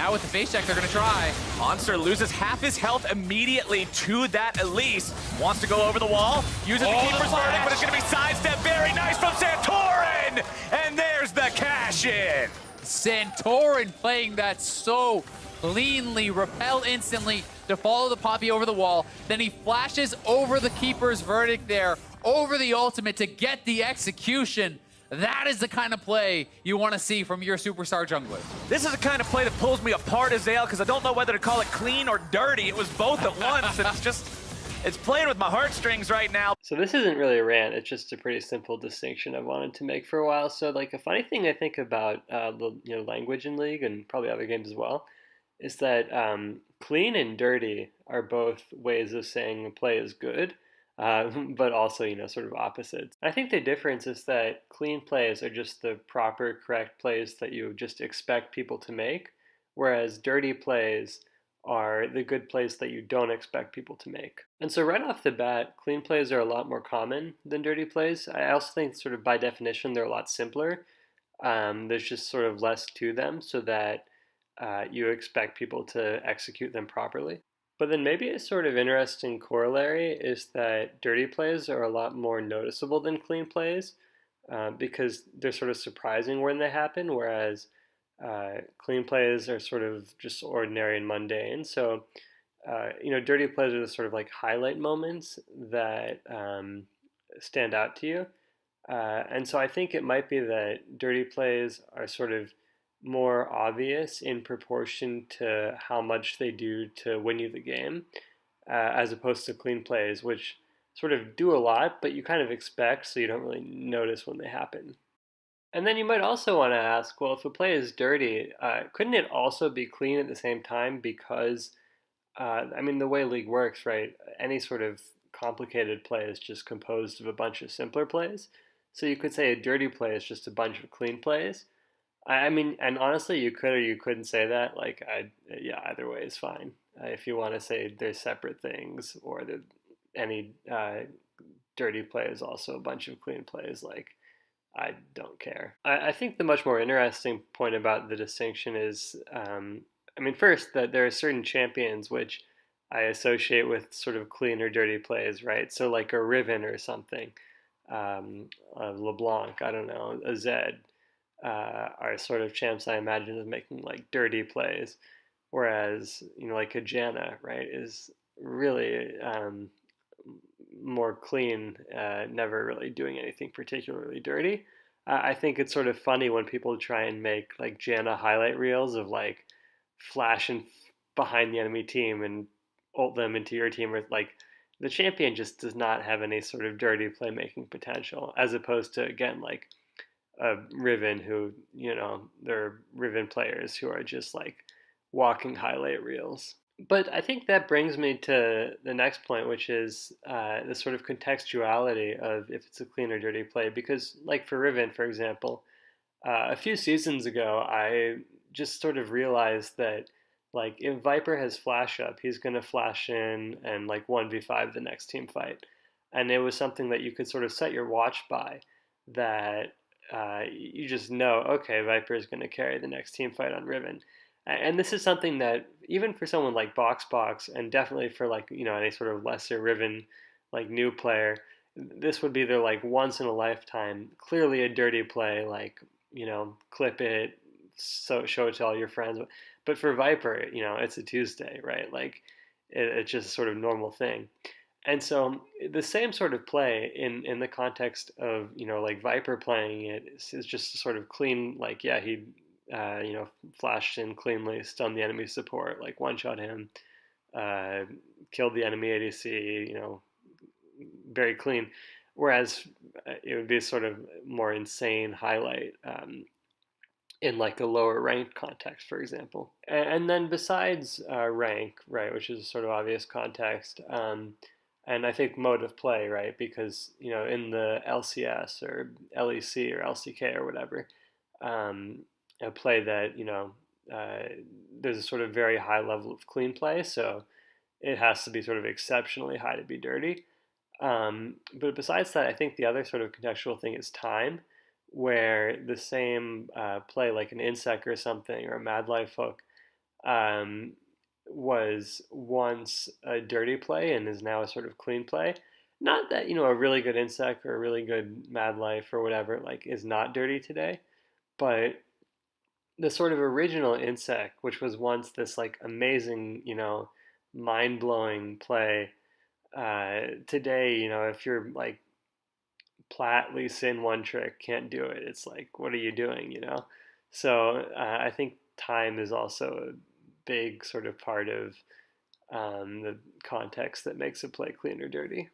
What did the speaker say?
now with the face check, they're going to try. Monster loses half his health immediately to that Elise. Wants to go over the wall, uses the Keeper's Verdict, but it's going to be sidestep. Very nice from Santorin! And there's the cash-in! Santorin playing that so cleanly, repel instantly to follow the Poppy over the wall. Then he flashes over the Keeper's Verdict there, over the ultimate to get the execution. That is the kind of play you want to see from your superstar jungler. This is the kind of play that pulls me apart, Azael, because I don't know whether to call it clean or dirty. It was both at once. It's playing with my heartstrings right now. So this isn't really a rant. It's just a pretty simple distinction I've wanted to make for a while. So like a funny thing I think about the language in League and probably other games as well is that clean and dirty are both ways of saying a play is good, but also sort of opposites. I think the difference is that clean plays are just the proper, correct plays that you just expect people to make, whereas dirty plays are the good plays that you don't expect people to make. And so right off the bat, clean plays are a lot more common than dirty plays. I also think sort of by definition, they're a lot simpler. There's just sort of less to them so that you expect people to execute them properly. But then maybe a sort of interesting corollary is that dirty plays are a lot more noticeable than clean plays because they're sort of surprising when they happen, whereas clean plays are sort of just ordinary and mundane. So, dirty plays are the sort of like highlight moments that stand out to you. And so I think it might be that dirty plays are sort of more obvious in proportion to how much they do to win you the game, as opposed to clean plays, which sort of do a lot, but you kind of expect, so you don't really notice when they happen. And then you might also want to ask, well, if a play is dirty, couldn't it also be clean at the same time? Because, the way League works, right, any sort of complicated play is just composed of a bunch of simpler plays. So you could say a dirty play is just a bunch of clean plays. And honestly, you could or you couldn't say that. Either way is fine. If you want to say they're separate things or that any dirty play is also a bunch of clean plays, I don't care. I think the much more interesting point about the distinction is, first, that there are certain champions which I associate with sort of clean or dirty plays, right? So like a Riven or something, a LeBlanc, I don't know, a Zed, are sort of champs I imagine as making like dirty plays, whereas like a Janna, right, is really more clean, never really doing anything particularly dirty. I think it's sort of funny when people try and make like Janna highlight reels of like flashing behind the enemy team and ult them into your team, or like the champion just does not have any sort of dirty playmaking potential, as opposed to, again, like a Riven who, there are Riven players who are just like walking highlight reels. But I think that brings me to the next point, which is the sort of contextuality of if it's a clean or dirty play. Because like for Riven, for example, a few seasons ago, I just sort of realized that like if Viper has flash up, he's going to flash in and like 1v5 the next team fight. And it was something that you could sort of set your watch by, that you just know, okay, Viper is going to carry the next team fight on Riven. And this is something that even for someone like BoxBox, and definitely for like, any sort of lesser Riven, like new player, this would be their like once in a lifetime, clearly a dirty play, like, clip it, so show it to all your friends. But for Viper, it's a Tuesday, right? Like it's just a sort of normal thing. And so the same sort of play in the context of, like Viper playing it is just a sort of clean, like, yeah, he flashed in cleanly, stunned the enemy support, like one-shot him, killed the enemy ADC, very clean. Whereas it would be sort of more insane highlight in like a lower ranked context, for example. And then besides rank, right, which is a sort of obvious context, and I think mode of play, right, because, in the LCS or LEC or LCK or whatever, a play that, there's a sort of very high level of clean play, so it has to be sort of exceptionally high to be dirty. But besides that, I think the other sort of contextual thing is time, where the same play, like an Insec or something, or a Mad Life Hook, um, was once a dirty play and is now a sort of clean play. Not that, a really good insect or a really good Mad Life or whatever, like, is not dirty today, but the sort of original insect, which was once this like amazing, mind blowing play, today, if you're like Plat, Lee Sin, one trick, can't do it. It's like, what are you doing? So I think time is also a big sort of part of the context that makes a play clean or dirty.